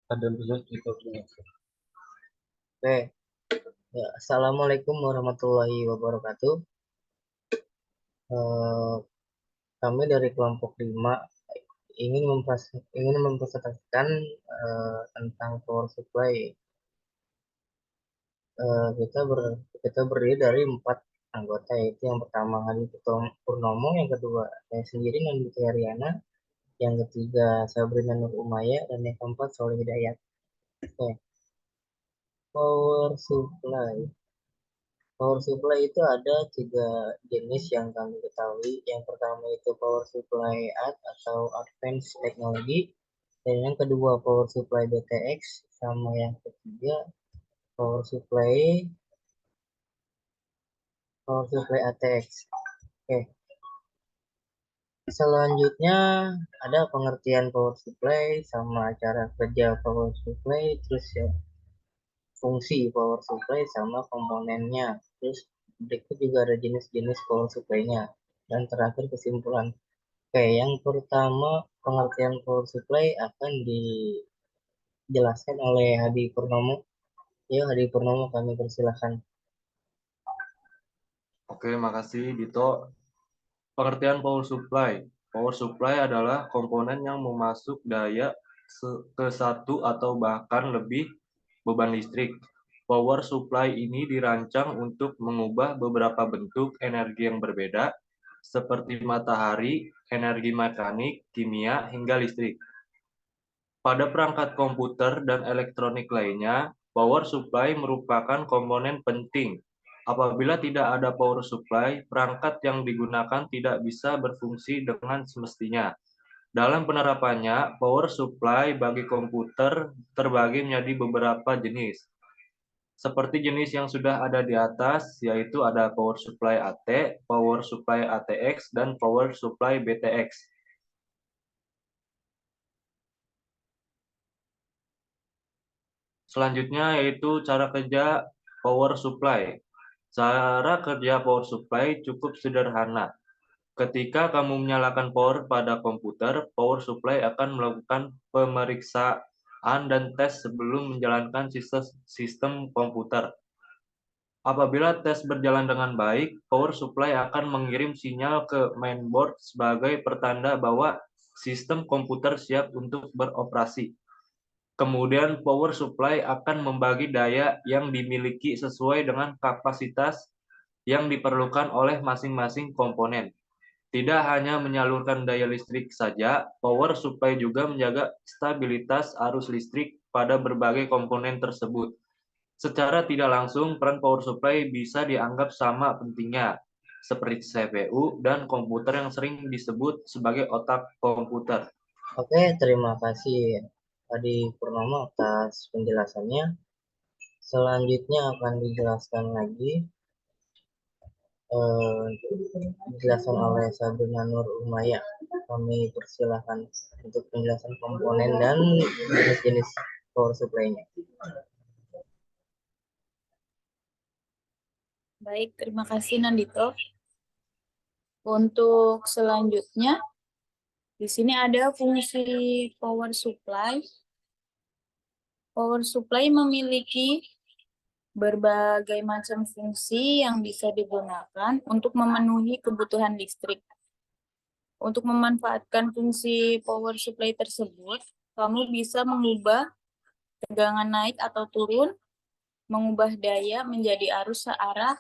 Ada bisa kita punya. Oke, ya, Assalamualaikum warahmatullahi wabarakatuh. Eh, Kami dari kelompok 5 ingin mempresentasikan tentang power supply. Eh, kita ber, kita berdiri dari 4 anggota, yaitu yang pertama Hadi Purnomo, yang kedua saya sendiri Nandita Heriana, yang ketiga Sabrina Nur Umaya, dan yang keempat Soleh Hidayat. Oke, power supply. Power supply itu ada 3 jenis yang kami ketahui. Yang pertama itu power supply atau advanced technology, dan yang kedua power supply BTX, sama yang ketiga power supply ATX. Oke, selanjutnya ada pengertian power supply sama cara kerja power supply, terus ya fungsi power supply sama komponennya. Terus berikut juga ada jenis-jenis power supply-nya. Dan terakhir kesimpulan. Oke, yang pertama pengertian power supply akan dijelaskan oleh Hadi Purnomo. Ya, Hadi Purnomo, kami persilahkan. Oke, makasih Dito. Pengertian power supply. Power supply adalah komponen yang memasuk daya ke satu atau bahkan lebih beban listrik. Power supply ini dirancang untuk mengubah beberapa bentuk energi yang berbeda, seperti matahari, energi mekanik, kimia, hingga listrik. Pada perangkat komputer dan elektronik lainnya, power supply merupakan komponen penting. Apabila tidak ada power supply, perangkat yang digunakan tidak bisa berfungsi dengan semestinya. Dalam penerapannya, power supply bagi komputer terbagi menjadi beberapa jenis. Seperti jenis yang sudah ada di atas, yaitu ada power supply AT, power supply ATX, dan power supply BTX. Selanjutnya yaitu cara kerja power supply. Cara kerja power supply cukup sederhana. Ketika kamu menyalakan power pada komputer, power supply akan melakukan pemeriksaan dan tes sebelum menjalankan sistem komputer. Apabila tes berjalan dengan baik, power supply akan mengirim sinyal ke mainboard sebagai pertanda bahwa sistem komputer siap untuk beroperasi. Kemudian power supply akan membagi daya yang dimiliki sesuai dengan kapasitas yang diperlukan oleh masing-masing komponen. Tidak hanya menyalurkan daya listrik saja, power supply juga menjaga stabilitas arus listrik pada berbagai komponen tersebut. Secara tidak langsung, peran power supply bisa dianggap sama pentingnya, seperti CPU dan komputer yang sering disebut sebagai otak komputer. Oke, terima kasih Hadi Purnomo atas penjelasannya. Selanjutnya akan dijelaskan lagi, eh, dijelaskan oleh Sabrina Nur Umaya. Kami persilahkan untuk penjelasan komponen dan jenis-jenis power supply-nya. Baik, terima kasih Nandito. Untuk selanjutnya, di sini ada fungsi power supply. Power supply memiliki berbagai macam fungsi yang bisa digunakan untuk memenuhi kebutuhan listrik. Untuk memanfaatkan fungsi power supply tersebut, kamu bisa mengubah tegangan naik atau turun, mengubah daya menjadi arus searah,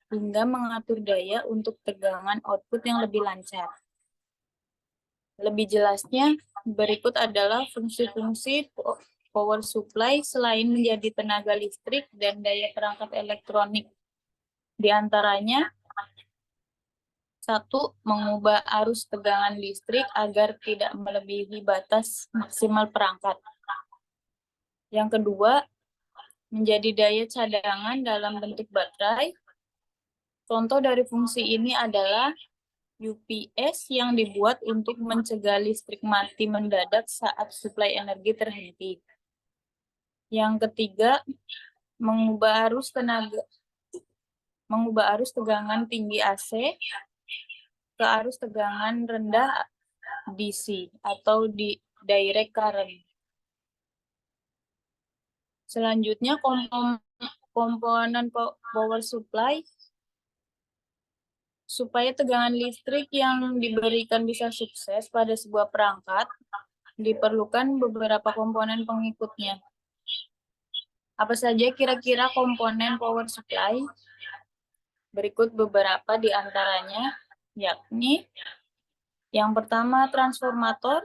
hingga mengatur daya untuk tegangan output yang lebih lancar. Lebih jelasnya, berikut adalah fungsi-fungsi power supply selain menjadi tenaga listrik dan daya perangkat elektronik. Di antaranya, 1. Mengubah arus tegangan listrik agar tidak melebihi batas maksimal perangkat. Yang kedua, menjadi daya cadangan dalam bentuk baterai. Contoh dari fungsi ini adalah UPS yang dibuat untuk mencegah listrik mati mendadak saat suplai energi terhenti. Yang ketiga, mengubah arus tegangan tinggi AC ke arus tegangan rendah DC atau di direct current. Selanjutnya komponen power supply. Supaya tegangan listrik yang diberikan bisa sukses pada sebuah perangkat, diperlukan beberapa komponen pengikutnya. Apa saja kira-kira komponen power supply? Berikut beberapa di antaranya, yakni yang pertama transformator.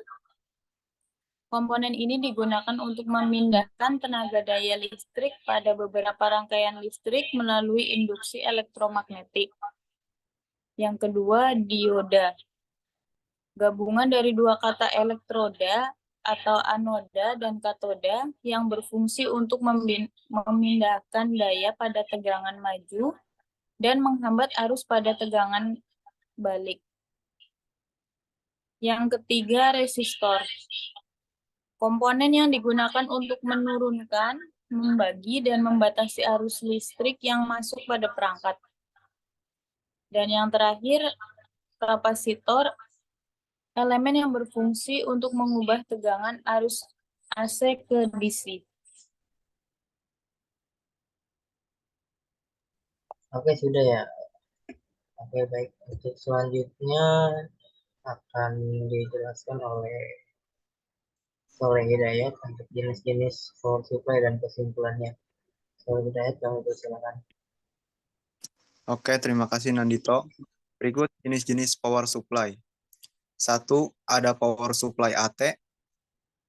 Komponen ini digunakan untuk memindahkan tenaga daya listrik pada beberapa rangkaian listrik melalui induksi elektromagnetik. Yang kedua, dioda. Gabungan dari dua kata elektroda atau anoda dan katoda yang berfungsi untuk memindahkan daya pada tegangan maju dan menghambat arus pada tegangan balik. Yang ketiga, resistor. Komponen yang digunakan untuk menurunkan, membagi, dan membatasi arus listrik yang masuk pada perangkat. Dan yang terakhir, kapasitor, elemen yang berfungsi untuk mengubah tegangan arus AC ke DC. Oke, sudah ya. Oke, baik. Untuk selanjutnya akan dijelaskan oleh Soleh Hidayat untuk jenis-jenis power supply dan kesimpulannya. Soleh Hidayat, kami persilakan. Oke, terima kasih Nandito. Berikut jenis-jenis power supply. 1. Ada power supply AT,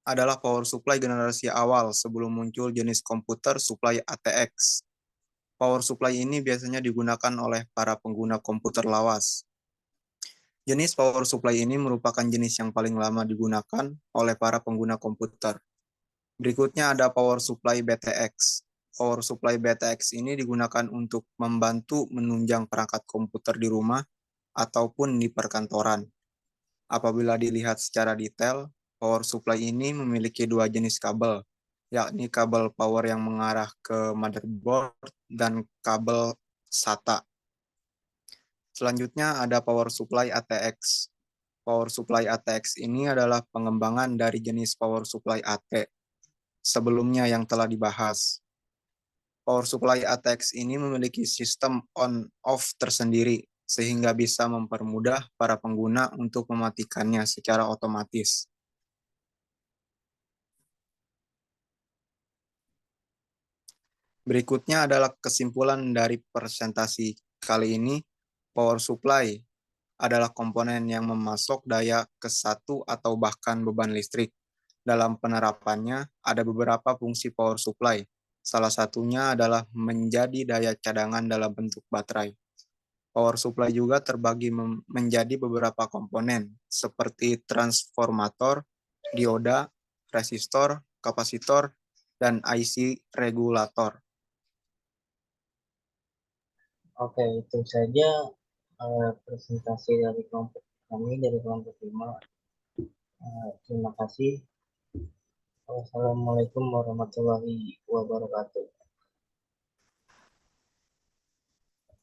adalah power supply generasi awal sebelum muncul jenis komputer supply ATX. Power supply ini biasanya digunakan oleh para pengguna komputer lawas. Jenis power supply ini merupakan jenis yang paling lama digunakan oleh para pengguna komputer. Berikutnya ada power supply BTX. Power supply BTX ini digunakan untuk membantu menunjang perangkat komputer di rumah ataupun di perkantoran. Apabila dilihat secara detail, power supply ini memiliki dua jenis kabel, yakni kabel power yang mengarah ke motherboard dan kabel SATA. Selanjutnya ada power supply ATX. Power supply ATX ini adalah pengembangan dari jenis power supply AT sebelumnya yang telah dibahas. Power supply ATX ini memiliki sistem on-off tersendiri, sehingga bisa mempermudah para pengguna untuk mematikannya secara otomatis. Berikutnya adalah kesimpulan dari presentasi kali ini. Power supply adalah komponen yang memasok daya ke satu atau bahkan beban listrik. Dalam penerapannya, ada beberapa fungsi power supply. Salah satunya adalah menjadi daya cadangan dalam bentuk baterai. Power supply juga terbagi menjadi beberapa komponen, seperti transformator, dioda, resistor, kapasitor, dan IC regulator. Oke, itu saja presentasi dari kelompok kami dari kelompok 5. Terima kasih. Wassalamualaikum warahmatullahi wabarakatuh.